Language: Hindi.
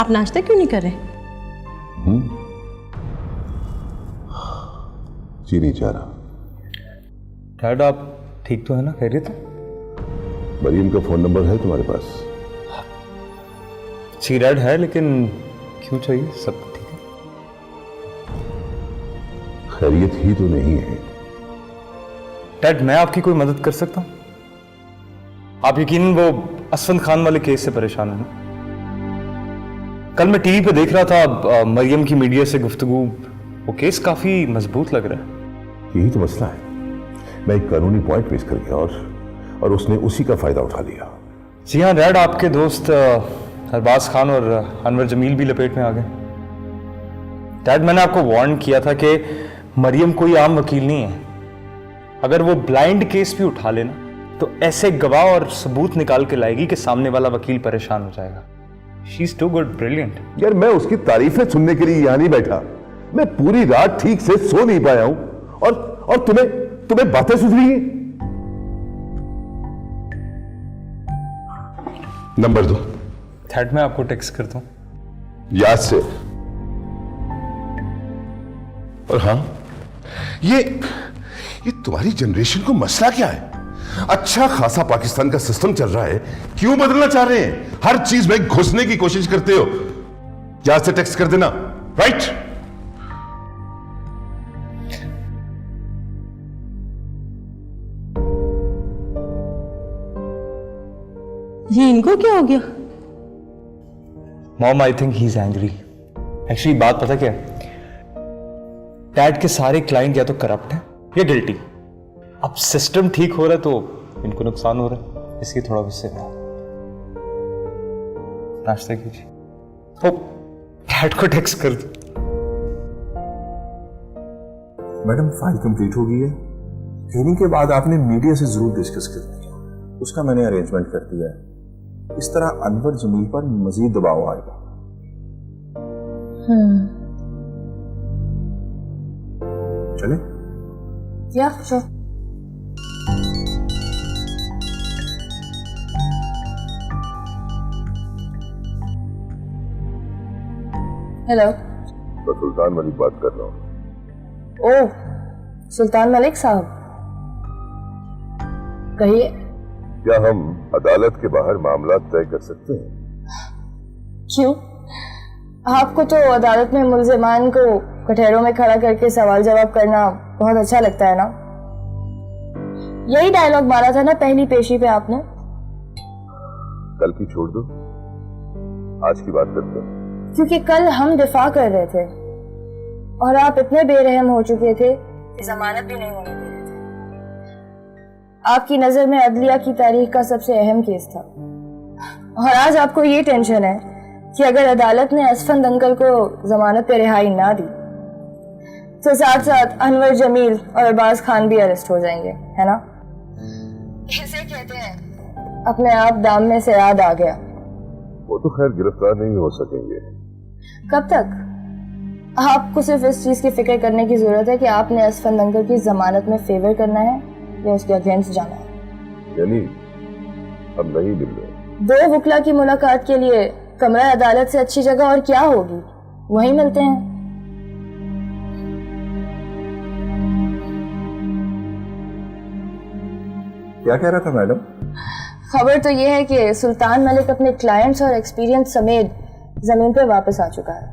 आप नाश्ता क्यों नहीं कर रहे? जी नहीं चाह रहा। डैड आप ठीक तो है ना, खैरियत है? मरियम का फोन नंबर है तुम्हारे पास? जी डैड है, लेकिन क्यों चाहिए? सब ठीक है? खैरियत ही तो नहीं है। डैड मैं आपकी कोई मदद कर सकता हूं? आप यकीनन वो असफंद खान वाले केस से परेशान हैं ना? कल मैं टीवी पे देख रहा था मरियम की मीडिया से गुफ्तगू, वो केस काफी मजबूत लग रहा है। यही तो मसला है। मैं एक कानूनी पॉइंट पेश कर गया और उसने उसी का फायदा उठा लिया। जी हाँ डैड, आपके दोस्त अरबाज खान और अनवर जमील भी लपेट में आ गए। डैड मैंने आपको वार्न किया था कि मरियम कोई आम वकील नहीं है। अगर वो ब्लाइंड केस भी उठा लेना तो ऐसे गवाह और सबूत निकाल के लाएगी कि सामने वाला वकील परेशान हो जाएगा। She is too good, brilliant. यार मैं उसकी तारीफें सुनने के लिए यहां नहीं बैठा। मैं पूरी रात ठीक से सो नहीं पाया हूं और तुम्हें बातें सुन रही हैं। नंबर दो। थर्ड में आपको टेक्स्ट करता हूं याद से। और हाँ, ये तुम्हारी जनरेशन को मसला क्या है? अच्छा खासा पाकिस्तान का सिस्टम चल रहा है, क्यों बदलना चाह रहे हैं? हर चीज में घुसने की कोशिश करते हो। याद से टेक्स्ट कर देना, राइट? ये इनको क्या हो गया? Mom I think he is angry. Actually बात पता क्या है, डैड के सारे क्लाइंट या तो करप्ट हैं या गिल्टी। अब सिस्टम ठीक हो रहा है तो इनको नुकसान हो रहा है, इसलिए थोड़ा गुस्से में। नाश्ता कीजिए। ओ डैड को टेक्स्ट कर दो। मैडम फाइल कंप्लीट हो गई है। हियरिंग के बाद आपने मीडिया से जरूर डिस्कस करनी है, उसका मैंने अरेंजमेंट कर दिया है। इस तरह अनवर जमील पर मजीद दबाव आएगा। चले? या sure. हेलो, मैं सुल्तान मलिक बात कर रहा हूँ। ओह सुल्तान मलिक साहब, कहिए। क्या हम अदालत के बाहर मामला तय कर सकते हैं? क्यों? आपको तो अदालत में मुल्जिमान को कटहरों में खड़ा करके सवाल जवाब करना बहुत अच्छा लगता है ना? यही डायलॉग मारा था ना पहली पेशी पे आपने? कल की छोड़ दो, आज की बात करते हैं। क्योंकि कल हम दिफा कर रहे थे और आप इतने बेरहम हो चुके थे कि जमानत भी नहीं होने दे रहे थे। आपकी नजर में अदलिया की तारीख का सबसे अहम केस था और आज आपको ये टेंशन है कि अगर अदालत ने असफंद अंकल को जमानत पे रिहाई ना दी तो साथ साथ अनवर जमील और अरबाज खान भी अरेस्ट हो जाएंगे, है ना? इसे कहते हैं अपने आप दाम में से याद आ गया। वो तो खैर गिरफ्तार नहीं हो सकेंगे। कब तक? आपको सिर्फ इस चीज की फिक्र करने की जरूरत है कि आपने असफंद अंकल की जमानत में फेवर करना है या उसके अगेंस्ट जाना है। यानी हम नहीं मिल रहे। दो वकला की मुलाकात के लिए कमरा अदालत से अच्छी जगह और क्या होगी? वहीं मिलते हैं। क्या कह रहा था मैडम? खबर तो यह है कि सुल्तान मलिक अपने क्लाइंट्स और एक्सपीरियंस समेत जमीन पे वापस आ चुका है।